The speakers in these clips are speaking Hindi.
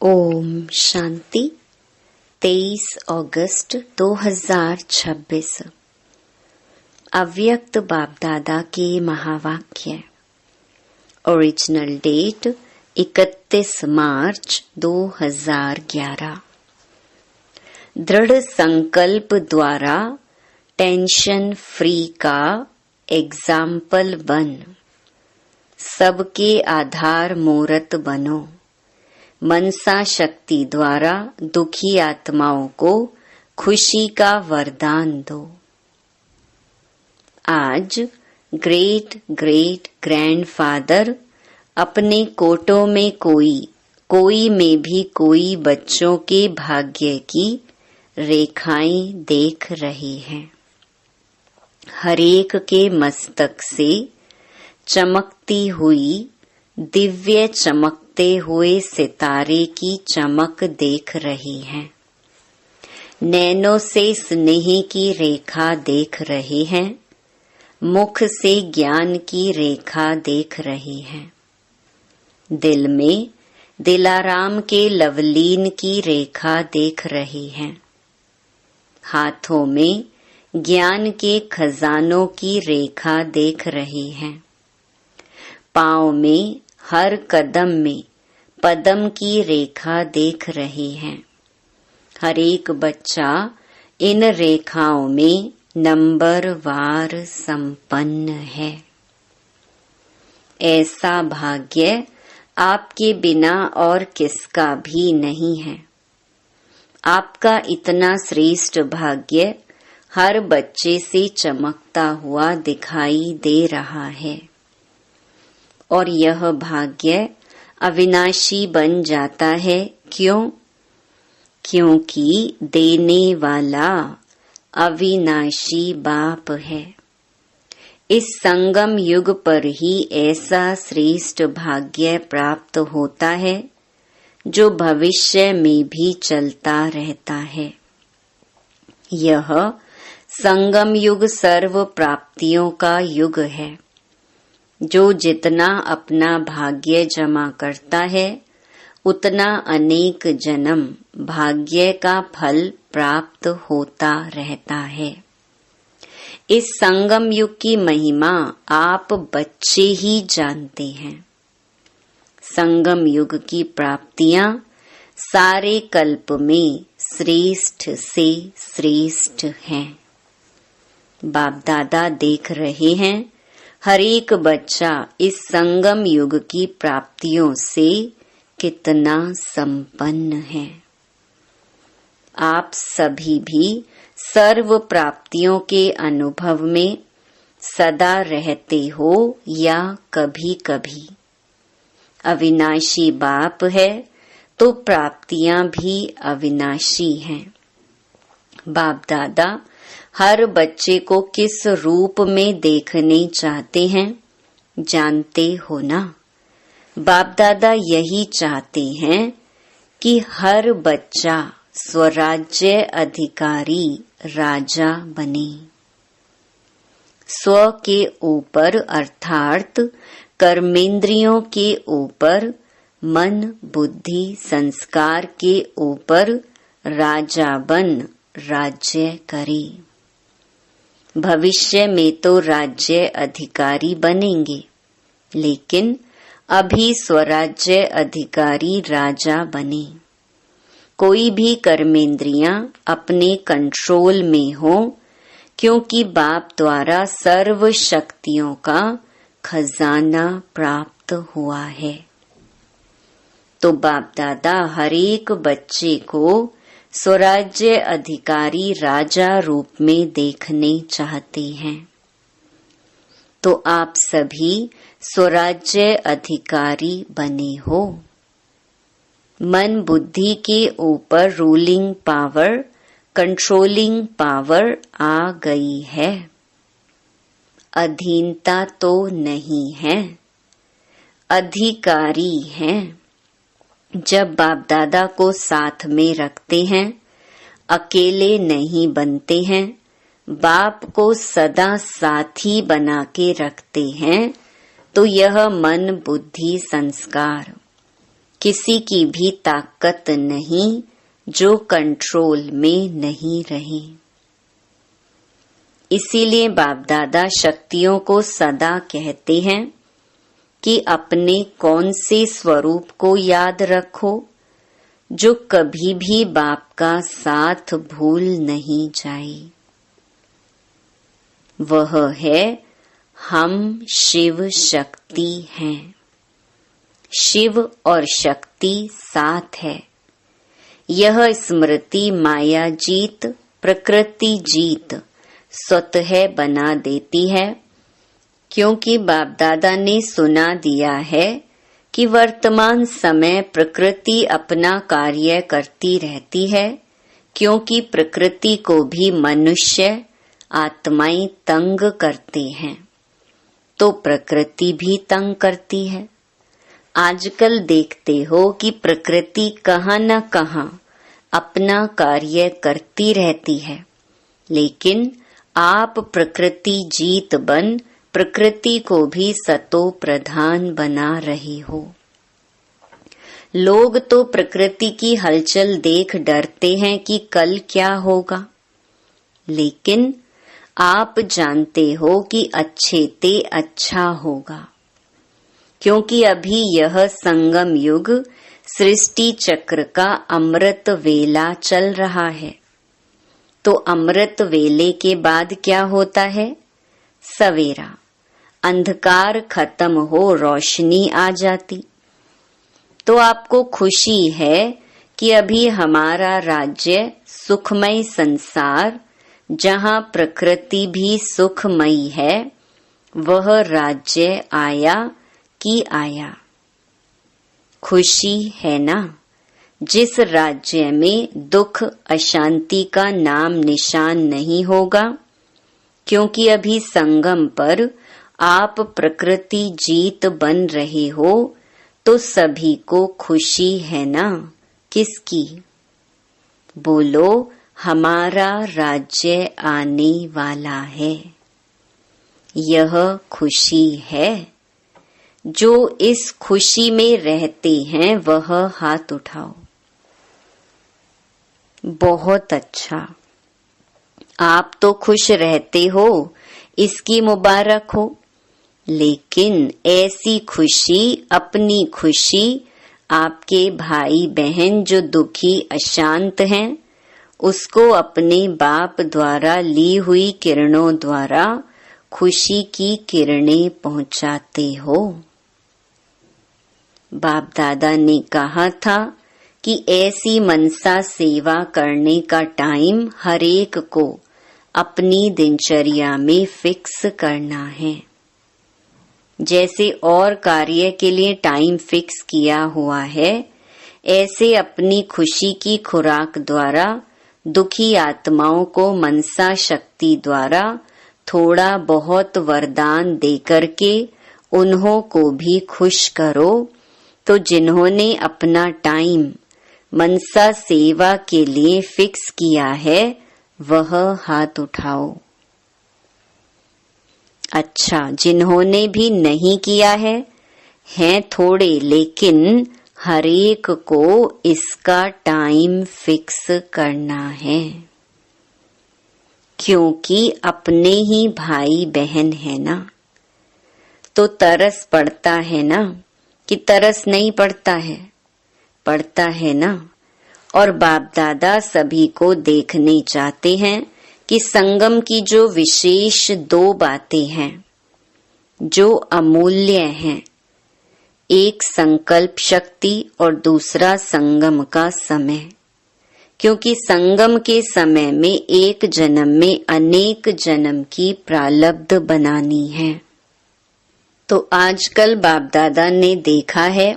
ओम शांति। 23 अगस्त 2026 अव्यक्त बाप दादा के महावाक्य। ओरिजिनल डेट 31 मार्च 2011। दृढ़ संकल्प द्वारा टेंशन फ्री का एग्जाम्पल बन, सबके आधार मूरत बनो। मनसा शक्ति द्वारा दुखी आत्माओं को खुशी का वरदान दो। आज ग्रेट ग्रेट ग्रैंडफादर अपने कोटों में कोई में भी कोई बच्चों के भाग्य की रेखाएं देख रहे हैं। हरेक के मस्तक से चमकती हुई दिव्य चमकते हुए सितारे की चमक देख रही हैं। नैनों से स्नेह की रेखा देख रहे हैं। मुख से ज्ञान की रेखा देख रहे हैं। दिल में दिलाराम के लवलीन की रेखा देख रहे हैं। हाथों में ज्ञान के खजानों की रेखा देख रहे हैं। पाँव में हर कदम में पदम की रेखा देख रहे हैं। हर एक बच्चा इन रेखाओं में नंबरवार संपन्न है। ऐसा भाग्य आपके बिना और किसका भी नहीं है। आपका इतना श्रेष्ठ भाग्य हर बच्चे से चमकता हुआ दिखाई दे रहा है और यह भाग्य अविनाशी बन जाता है। क्यों? क्योंकि देने वाला अविनाशी बाप है। इस संगम युग पर ही ऐसा श्रेष्ठ भाग्य प्राप्त होता है जो भविष्य में भी चलता रहता है। यह संगम युग सर्व प्राप्तियों का युग है। जो जितना अपना भाग्य जमा करता है उतना अनेक जन्म भाग्य का फल प्राप्त होता रहता है। इस संगम युग की महिमा आप बच्चे ही जानते हैं। संगम युग की प्राप्तियां सारे कल्प में श्रेष्ठ से श्रेष्ठ हैं। बाप दादा देख रहे हैं हर एक बच्चा इस संगम युग की प्राप्तियों से कितना संपन्न है। आप सभी भी सर्व प्राप्तियों के अनुभव में सदा रहते हो या कभी कभी। अविनाशी बाप है तो प्राप्तियां भी अविनाशी हैं। बाप दादा हर बच्चे को किस रूप में देखने चाहते हैं जानते हो ना। बाप दादा यही चाहते हैं कि हर बच्चा स्वराज्य अधिकारी राजा बने। स्व के ऊपर अर्थात कर्मेंद्रियों के ऊपर, मन बुद्धि संस्कार के ऊपर राजा बन राज्य करे। भविष्य में तो राज्य अधिकारी बनेंगे, लेकिन अभी स्वराज्य अधिकारी राजा बने। कोई भी कर्मेंद्रियां अपने कंट्रोल में हो, क्योंकि बाप द्वारा सर्व शक्तियों का खजाना प्राप्त हुआ है। तो बाप दादा हर एक बच्चे को स्वराज्य अधिकारी राजा रूप में देखने चाहते हैं। तो आप सभी स्वराज्य अधिकारी बने हो। मन बुद्धि के ऊपर रूलिंग पावर, कंट्रोलिंग पावर आ गई है। अधीनता तो नहीं है, अधिकारी हैं। जब बाप दादा को साथ में रखते हैं, अकेले नहीं बनते हैं, बाप को सदा साथी बना के रखते हैं, तो यह मन बुद्धि संस्कार किसी की भी ताकत नहीं जो कंट्रोल में नहीं रहे। इसीलिए बाप दादा शक्तियों को सदा कहते हैं कि अपने कौन से स्वरूप को याद रखो जो कभी भी बाप का साथ भूल नहीं जाए। वह है हम शिव शक्ति हैं। शिव और शक्ति साथ है। यह स्मृति माया जीत प्रकृति जीत स्वतः बना देती है, क्योंकि बाप दादा ने सुना दिया है कि वर्तमान समय प्रकृति अपना कार्य करती रहती है, क्योंकि प्रकृति को भी मनुष्य आत्माएं तंग करते हैं, तो प्रकृति भी तंग करती है। आजकल देखते हो कि प्रकृति कहाँ न कहाँ अपना कार्य करती रहती है, लेकिन आप प्रकृति जीत बन प्रकृति को भी सतो प्रधान बना रहे हो। लोग तो प्रकृति की हलचल देख डरते हैं कि कल क्या होगा, लेकिन आप जानते हो कि अच्छे ते अच्छा होगा, क्योंकि अभी यह संगम युग सृष्टि चक्र का अमृत वेला चल रहा है। तो अमृत वेले के बाद क्या होता है? सवेरा, अंधकार खत्म हो रोशनी आ जाती। तो आपको खुशी है कि अभी हमारा राज्य सुखमय संसार, जहाँ प्रकृति भी सुखमयी है, वह राज्य आया कि आया। खुशी है ना? जिस राज्य में दुख अशांति का नाम निशान नहीं होगा, क्योंकि अभी संगम पर आप प्रकृति जीत बन रहे हो, तो सभी को खुशी है ना? किसकी? बोलो, हमारा राज्य आने वाला है। यह खुशी है। जो इस खुशी में रहते हैं वह हाथ उठाओ। बहुत अच्छा, आप तो खुश रहते हो, इसकी मुबारक हो। लेकिन ऐसी खुशी, अपनी खुशी, आपके भाई बहन जो दुखी अशांत हैं, उसको अपने बाप द्वारा ली हुई किरणों द्वारा खुशी की किरणें पहुंचाते हो। बाप दादा ने कहा था कि ऐसी मनसा सेवा करने का टाइम हर एक को अपनी दिनचर्या में फिक्स करना है। जैसे और कार्य के लिए टाइम फिक्स किया हुआ है, ऐसे अपनी खुशी की खुराक द्वारा दुखी आत्माओं को मनसा शक्ति द्वारा थोड़ा बहुत वरदान देकर के उन्हों को भी खुश करो। तो जिन्होंने अपना टाइम मनसा सेवा के लिए फिक्स किया है, वह हाथ उठाओ। अच्छा, जिन्होंने भी नहीं किया है, हैं थोड़े, लेकिन हर एक को इसका टाइम फिक्स करना है, क्योंकि अपने ही भाई बहन है ना। तो तरस पड़ता है ना, कि तरस नहीं पड़ता है? पड़ता है ना। और बाप दादा सभी को देखने चाहते हैं कि संगम की जो विशेष दो बातें हैं जो अमूल्य हैं, एक संकल्प शक्ति और दूसरा संगम का समय। क्योंकि संगम के समय में एक जन्म में अनेक जन्म की प्रारब्ध बनानी है। तो आजकल बाप दादा ने देखा है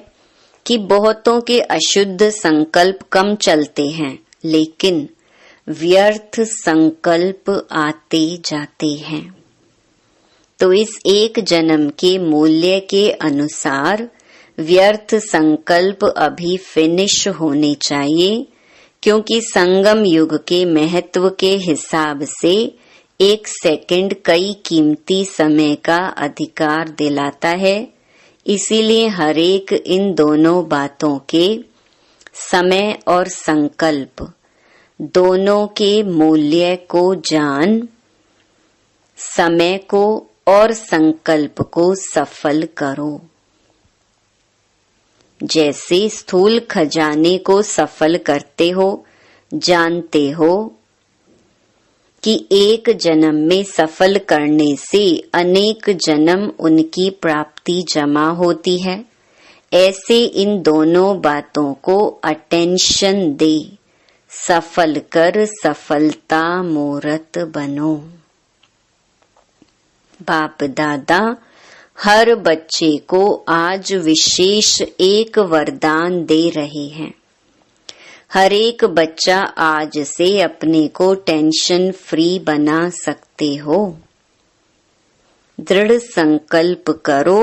कि बहुतों के अशुद्ध संकल्प कम चलते हैं, लेकिन व्यर्थ संकल्प आते जाते हैं। तो इस एक जन्म के मूल्य के अनुसार व्यर्थ संकल्प अभी फिनिश होने चाहिए, क्योंकि संगम युग के महत्व के हिसाब से एक सेकंड कई कीमती समय का अधिकार दिलाता है। इसीलिए हर एक इन दोनों बातों के समय और संकल्प दोनों के मूल्य को जान समय को और संकल्प को सफल करो। जैसे स्थूल खजाने को सफल करते हो, जानते हो कि एक जन्म में सफल करने से अनेक जन्म उनकी प्राप्ति जमा होती है, ऐसे इन दोनों बातों को अटेंशन दे सफल कर सफलता मूर्त बनो। बाप दादा हर बच्चे को आज विशेष एक वरदान दे रहे हैं। हर एक बच्चा आज से अपने को टेंशन फ्री बना सकते हो। दृढ़ संकल्प करो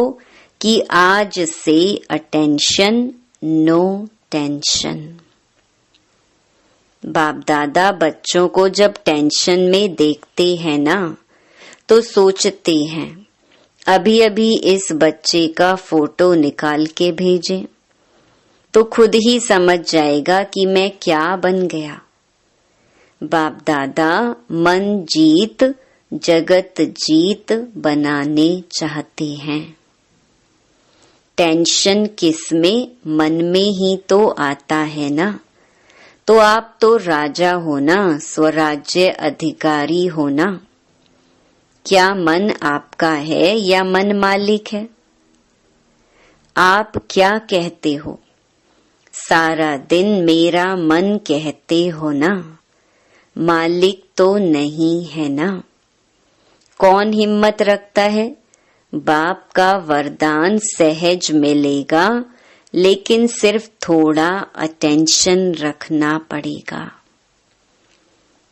कि आज से अटेंशन, नो टेंशन। बाप दादा बच्चों को जब टेंशन में देखते हैं ना, तो सोचते हैं अभी अभी इस बच्चे का फोटो निकाल के भेजें तो खुद ही समझ जाएगा कि मैं क्या बन गया। बाप दादा मन जीत जगत जीत बनाने चाहते हैं। टेंशन किसमें? मन में ही तो आता है ना। तो आप तो राजा हो ना, स्वराज्य अधिकारी हो ना। क्या मन आपका है या मन मालिक है? आप क्या कहते हो? सारा दिन मेरा मन कहते हो ना। मालिक तो नहीं है ना। कौन हिम्मत रखता है? बाप का वरदान सहज मिलेगा, लेकिन सिर्फ थोड़ा अटेंशन रखना पड़ेगा।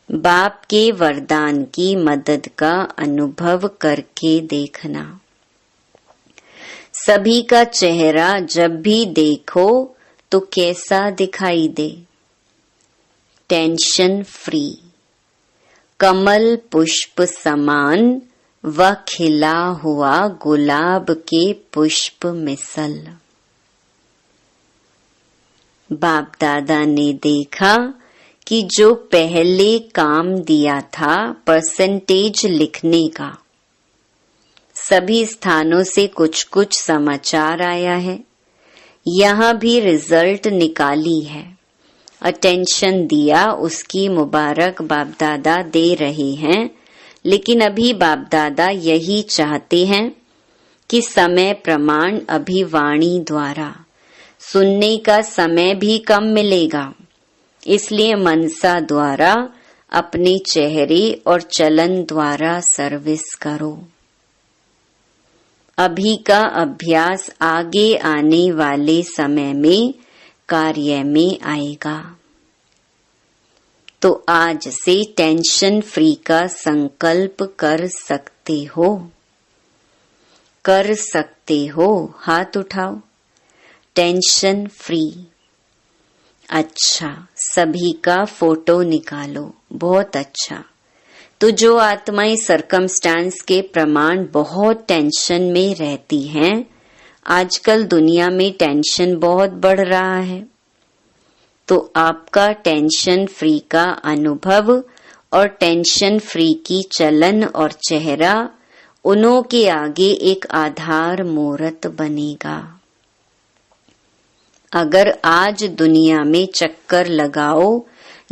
बाप के वरदान की मदद का अनुभव करके देखना। सभी का चेहरा जब भी देखो तो कैसा दिखाई दे? टेंशन फ्री, कमल पुष्प समान व खिला हुआ गुलाब के पुष्प मिसल। बाप दादा ने देखा कि जो पहले काम दिया था परसेंटेज लिखने का, सभी स्थानों से कुछ कुछ समाचार आया है। यहाँ भी रिजल्ट निकाली है। अटेंशन दिया, उसकी मुबारक बाप दादा दे रहे हैं। लेकिन अभी बाप दादा यही चाहते हैं कि समय प्रमाण अभी वाणी द्वारा सुनने का समय भी कम मिलेगा। इसलिए मनसा द्वारा अपने चेहरे और चलन द्वारा सर्विस करो। अभी का अभ्यास आगे आने वाले समय में कार्य में आएगा। तो आज से टेंशन फ्री का संकल्प कर सकते हो। कर सकते हो, हाथ उठाओ। Tension free. अच्छा, सभी का फोटो निकालो। बहुत अच्छा। तो जो आत्माएं सर्कमस्टांस के प्रमाण बहुत टेंशन में रहती हैं, आजकल दुनिया में टेंशन बहुत बढ़ रहा है, तो आपका टेंशन फ्री का अनुभव और टेंशन फ्री की चलन और चेहरा उन्हों के आगे एक आधार मूर्त बनेगा। अगर आज दुनिया में चक्कर लगाओ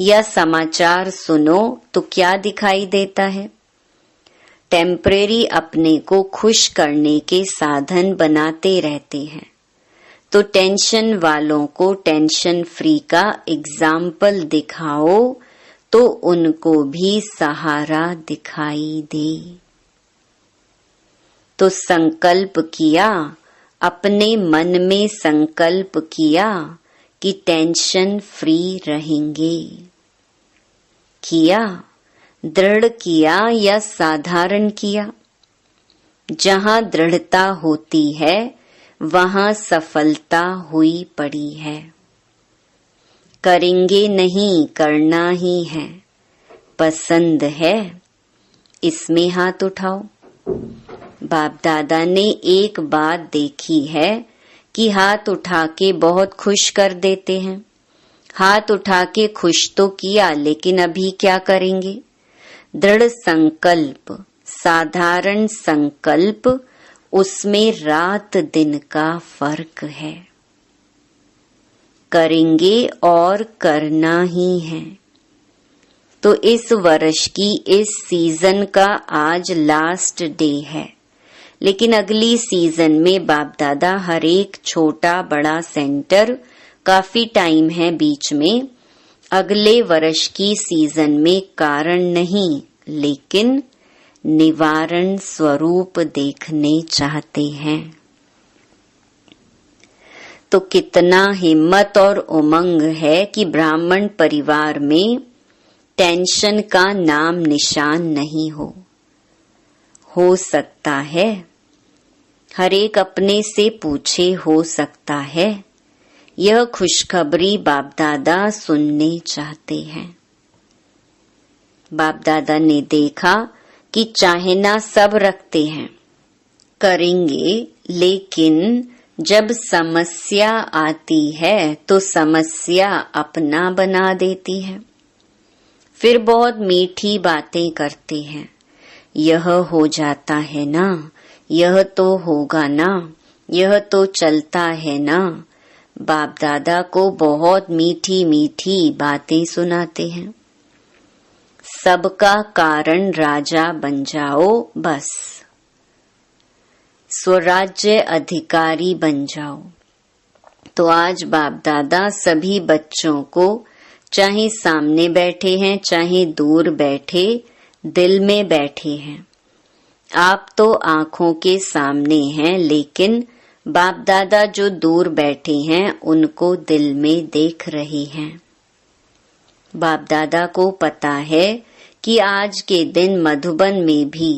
या समाचार सुनो तो क्या दिखाई देता है? टेम्परेरी अपने को खुश करने के साधन बनाते रहते हैं। तो टेंशन वालों को टेंशन फ्री का एग्जाम्पल दिखाओ तो उनको भी सहारा दिखाई दे। तो संकल्प किया, अपने मन में संकल्प किया कि टेंशन फ्री रहेंगे। किया, दृढ़ किया या साधारण किया? जहां दृढ़ता होती है वहां सफलता हुई पड़ी है। करेंगे नहीं, करना ही है। पसंद है? इसमें हाथ उठाओ। बाप दादा ने एक बात देखी है कि हाथ उठा के बहुत खुश कर देते हैं। हाथ उठा के खुश तो किया, लेकिन अभी क्या करेंगे? दृढ़ संकल्प, साधारण संकल्प, उसमें रात दिन का फर्क है। करेंगे और करना ही है। तो इस वर्ष की इस सीजन का आज लास्ट डे है, लेकिन अगली सीजन में बाप दादा हर एक छोटा बड़ा सेंटर, काफी टाइम है बीच में, अगले वर्ष की सीजन में कारण नहीं लेकिन निवारण स्वरूप देखने चाहते हैं। तो कितना हिम्मत और उमंग है कि ब्राह्मण परिवार में टेंशन का नाम निशान नहीं हो सकता है। हर एक अपने से पूछे, हो सकता है। यह खुशखबरी बाप दादा सुनने चाहते हैं। बाप दादा ने देखा कि चाहना सब रखते हैं, करेंगे, लेकिन जब समस्या आती है तो समस्या अपना बना देती है। फिर बहुत मीठी बातें करते हैं, यह हो जाता है ना, यह तो होगा ना, यह तो चलता है ना। बाप दादा को बहुत मीठी मीठी बातें सुनाते हैं। सबका कारण राजा बन जाओ, बस स्वराज्य अधिकारी बन जाओ। तो आज बाप दादा सभी बच्चों को, चाहे सामने बैठे हैं चाहे दूर बैठे, दिल में बैठे हैं। आप तो आंखों के सामने हैं, लेकिन बाप दादा जो दूर बैठे हैं उनको दिल में देख रहे हैं। बाप दादा को पता है कि आज के दिन मधुबन में भी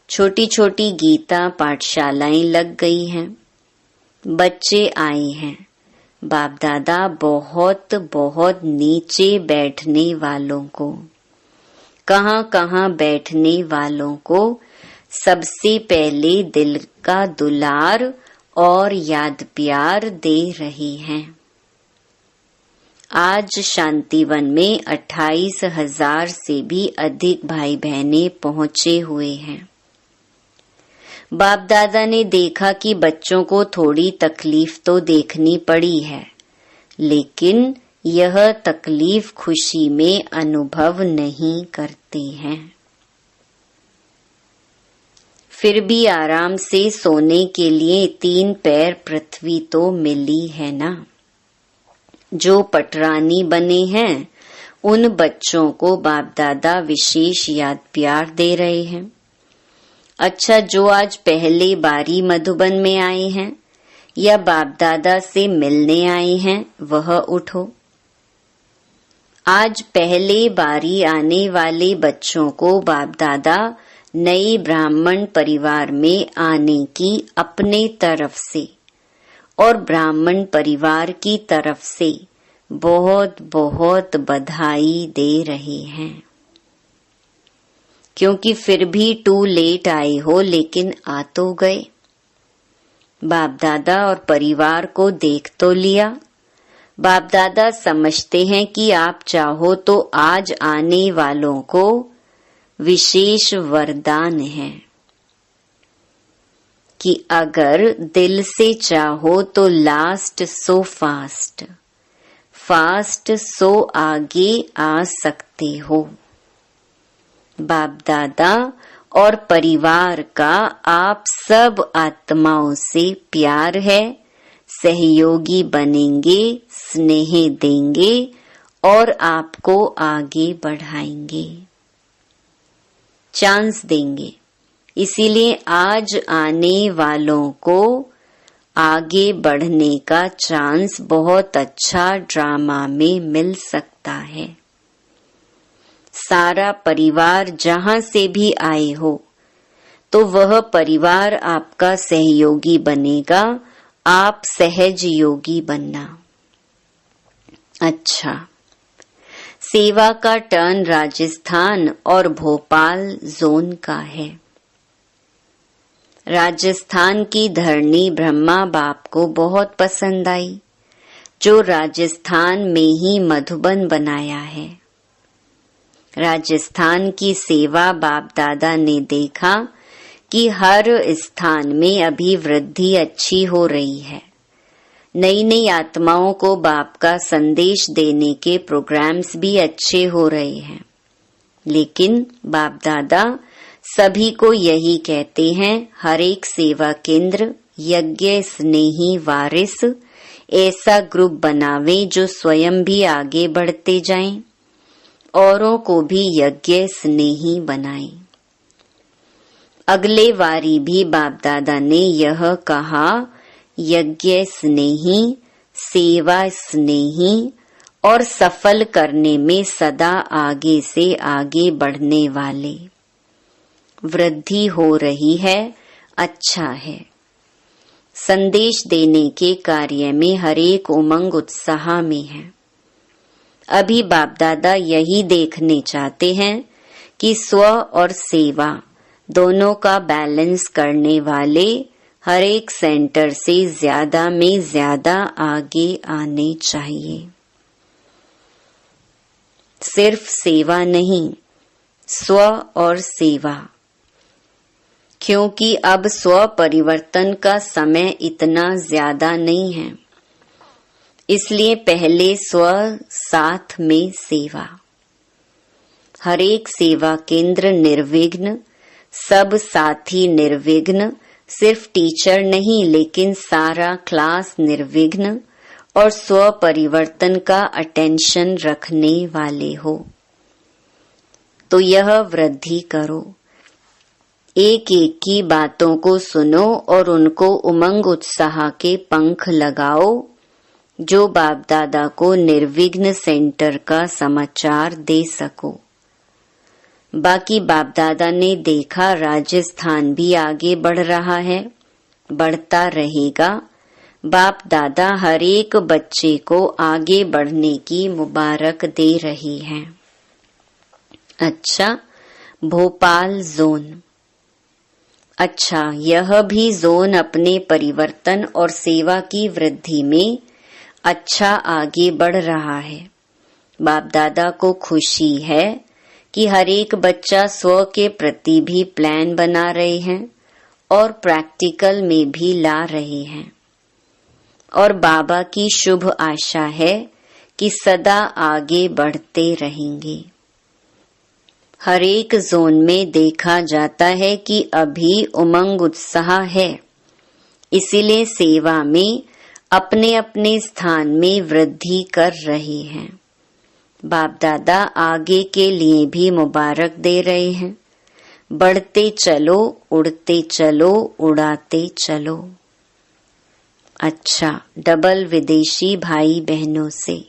छोटी छोटी गीता पाठशालाएं लग गई हैं, बच्चे आए हैं। बाप दादा बहुत बहुत नीचे बैठने वालों को, कहाँ बैठने वालों को सबसे पहले दिल का दुलार और याद प्यार दे रही हैं। आज शांतिवन में 28,000 से भी अधिक भाई बहनें पहुंचे हुए हैं। बाप दादा ने देखा कि बच्चों को थोड़ी तकलीफ तो देखनी पड़ी है, लेकिन यह तकलीफ खुशी में अनुभव नहीं करते हैं। फिर भी आराम से सोने के लिए 3 पैर पृथ्वी तो मिली है ना। जो पटरानी बने हैं उन बच्चों को बाप दादा विशेष याद प्यार दे रहे हैं। अच्छा, जो आज पहले बारी मधुबन में आए हैं या बाप दादा से मिलने आए हैं, वह उठो। आज पहले बारी आने वाले बच्चों को बाप दादा नए ब्राह्मण परिवार में आने की अपने तरफ से और ब्राह्मण परिवार की तरफ से बहुत बहुत बधाई दे रहे हैं। क्योंकि फिर भी टू लेट आए हो, लेकिन आ तो गए। बाप दादा और परिवार को देख तो लिया। बाप दादा समझते हैं कि आप चाहो तो आज आने वालों को विशेष वरदान है कि अगर दिल से चाहो तो last so fast, fast so आगे आ सकते हो। बाप दादा और परिवार का आप सब आत्माओं से प्यार है, सहयोगी बनेंगे, स्नेह देंगे और आपको आगे बढ़ाएंगे, चांस देंगे। इसीलिए आज आने वालों को आगे बढ़ने का चांस बहुत अच्छा ड्रामा में मिल सकता है। सारा परिवार जहां से भी आए हो तो वह परिवार आपका सहयोगी बनेगा, आप सहज योगी बनना। अच्छा, सेवा का टर्न राजस्थान और भोपाल जोन का है। राजस्थान की धरनी ब्रह्मा बाप को बहुत पसंद आई, जो राजस्थान में ही मधुबन बनाया है। राजस्थान की सेवा बाप दादा ने देखा कि हर स्थान में अभी वृद्धि अच्छी हो रही है। नई नई आत्माओं को बाप का संदेश देने के प्रोग्राम्स भी अच्छे हो रहे हैं। लेकिन बाप दादा सभी को यही कहते हैं, हर एक सेवा केंद्र यज्ञ स्नेही वारिस ऐसा ग्रुप बनावे जो स्वयं भी आगे बढ़ते जाएं, औरों को भी यज्ञ स्नेही बनाएं। अगले वारी भी बाप दादा ने यह कहा, यज्ञ स्नेही, सेवा स्नेही और सफल करने में सदा आगे से आगे बढ़ने वाले। वृद्धि हो रही है, अच्छा है। संदेश देने के कार्य में हरेक उमंग उत्साह में है। अभी बाप दादा यही देखने चाहते हैं कि स्व और सेवा दोनों का बैलेंस करने वाले हर एक सेंटर से ज्यादा में ज्यादा आगे आने चाहिए। सिर्फ सेवा नहीं, स्व और सेवा, क्योंकि अब स्व परिवर्तन का समय इतना ज्यादा नहीं है। इसलिए पहले स्व, साथ में सेवा। हर एक सेवा केंद्र निर्विघ्न, सब साथी निर्विघ्न, सिर्फ टीचर नहीं लेकिन सारा क्लास निर्विघ्न और स्व परिवर्तन का अटेंशन रखने वाले हो। तो यह वृद्धि करो। एक एक की बातों को सुनो और उनको उमंग उत्साह के पंख लगाओ, जो बाप दादा को निर्विघ्न सेंटर का समाचार दे सको। बाकी बाप दादा ने देखा राजस्थान भी आगे बढ़ रहा है, बढ़ता रहेगा। बाप दादा हर एक बच्चे को आगे बढ़ने की मुबारक दे रही हैं। अच्छा, भोपाल जोन। अच्छा, यह भी जोन अपने परिवर्तन और सेवा की वृद्धि में अच्छा आगे बढ़ रहा है। बाप दादा को खुशी है कि हर एक बच्चा स्व के प्रति भी प्लान बना रहे हैं और प्रैक्टिकल में भी ला रहे हैं। और बाबा की शुभ आशा है कि सदा आगे बढ़ते रहेंगे। हर एक जोन में देखा जाता है कि अभी उमंग उत्साह है, इसीलिए सेवा में अपने अपने स्थान में वृद्धि कर रहे हैं। बाप दादा आगे के लिए भी मुबारक दे रहे हैं। बढ़ते चलो, उड़ते चलो, उड़ाते चलो। अच्छा, डबल विदेशी भाई बहनों से,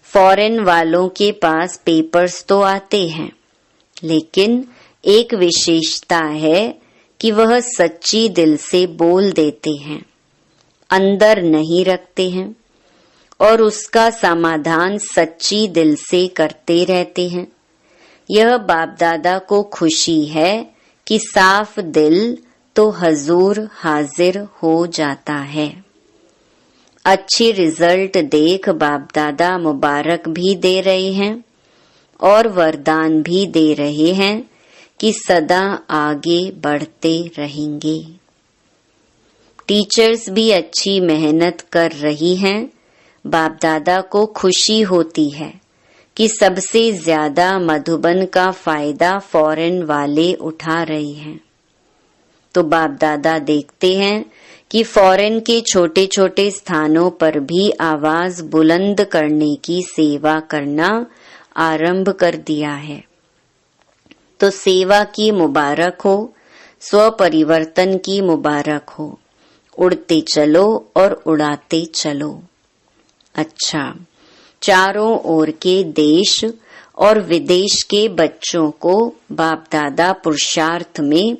फॉरेन वालों के पास पेपर्स तो आते हैं, लेकिन एक विशेषता है कि वह सच्ची दिल से बोल देते हैं, अंदर नहीं रखते हैं और उसका समाधान सच्ची दिल से करते रहते हैं। यह बाप दादा को खुशी है कि साफ दिल तो हजूर हाजिर हो जाता है। अच्छी रिजल्ट देख बाप दादा मुबारक भी दे रहे हैं और वरदान भी दे रहे हैं कि सदा आगे बढ़ते रहेंगे। टीचर्स भी अच्छी मेहनत कर रही हैं। बाप दादा को खुशी होती है कि सबसे ज्यादा मधुबन का फायदा फॉरेन वाले उठा रहे हैं। तो बाप दादा देखते हैं कि फॉरेन के छोटे छोटे स्थानों पर भी आवाज बुलंद करने की सेवा करना आरंभ कर दिया है। तो सेवा की मुबारक हो, स्व परिवर्तन की मुबारक हो। उड़ते चलो और उड़ाते चलो। अच्छा, चारों ओर के देश और विदेश के बच्चों को बाप दादा पुरुषार्थ में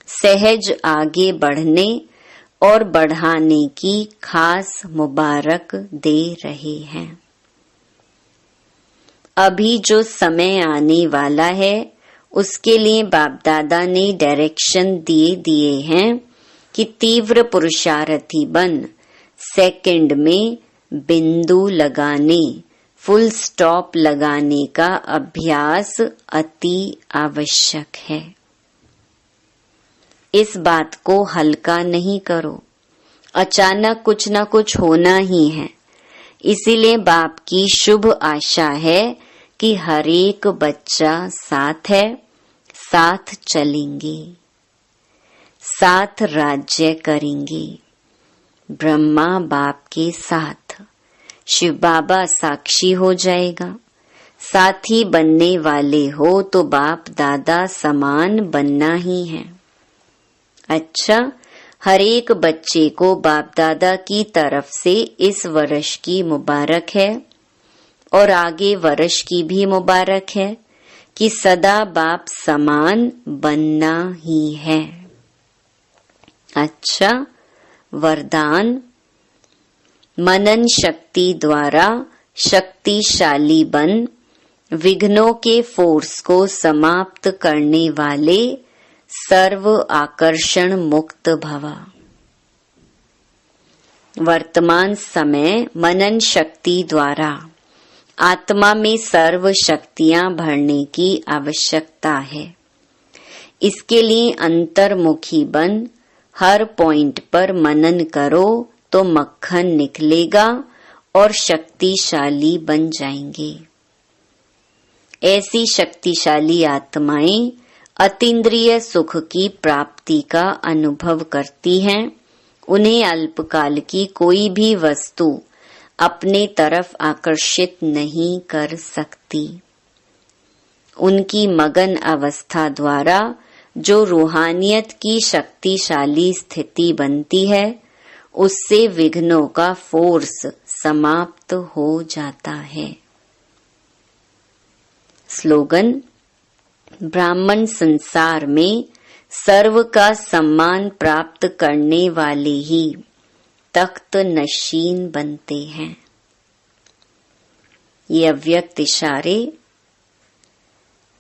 सहज आगे बढ़ने और बढ़ाने की खास मुबारक दे रहे हैं। अभी जो समय आने वाला है उसके लिए बाप दादा ने डायरेक्शन दिए हैं कि तीव्र पुरुषार्थी बन सेकंड में बिंदु लगाने, फुल स्टॉप लगाने का अभ्यास अति आवश्यक है। इस बात को हल्का नहीं करो, अचानक कुछ न कुछ होना ही है। इसीलिए बाप की शुभ आशा है कि हर एक बच्चा साथ है, साथ चलेंगे, साथ राज्य करेंगे। ब्रह्मा बाप के साथ, शिव बाबा साक्षी हो जाएगा। साथी बनने वाले हो तो बाप दादा समान बनना ही है। अच्छा, हर एक बच्चे को बाप दादा की तरफ से इस वर्ष की मुबारक है और आगे वर्ष की भी मुबारक है कि सदा बाप समान बनना ही है। अच्छा, वरदान, मनन शक्ति द्वारा शक्तिशाली बन विघ्नों के फोर्स को समाप्त करने वाले सर्व आकर्षण मुक्त भवा। वर्तमान समय मनन शक्ति द्वारा आत्मा में सर्व शक्तियां भरने की आवश्यकता है। इसके लिए अंतर्मुखी बन हर पॉइंट पर मनन करो तो मक्खन निकलेगा और शक्तिशाली बन जाएंगे। ऐसी शक्तिशाली आत्माएं अतीन्द्रिय सुख की प्राप्ति का अनुभव करती हैं। उन्हें अल्पकाल की कोई भी वस्तु अपने तरफ आकर्षित नहीं कर सकती। उनकी मगन अवस्था द्वारा जो रूहानियत की शक्तिशाली स्थिति बनती है, उससे विघ्नों का फोर्स समाप्त हो जाता है। स्लोगन, ब्राह्मण संसार में सर्व का सम्मान प्राप्त करने वाले ही तख्त नशीन बनते हैं। ये अव्यक्त इशारे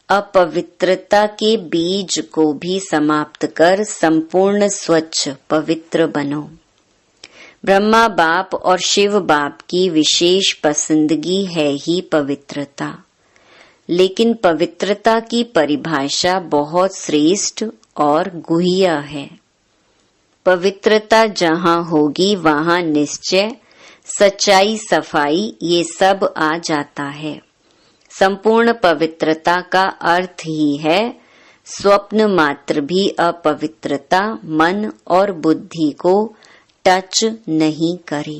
अपवित्रता के बीज को भी समाप्त कर संपूर्ण स्वच्छ पवित्र बनो। ब्रह्मा बाप और शिव बाप की विशेष पसंदगी है ही पवित्रता, लेकिन पवित्रता की परिभाषा बहुत श्रेष्ठ और गुह्य है। पवित्रता जहाँ होगी वहाँ निश्चय, सच्चाई, सफाई ये सब आ जाता है। संपूर्ण पवित्रता का अर्थ ही है स्वप्न मात्र भी अपवित्रता मन और बुद्धि को टच नहीं करे।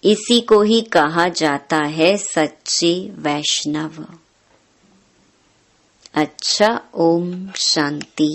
इसी को ही कहा जाता है सच्चे वैष्णव। अच्छा, ओम शांति।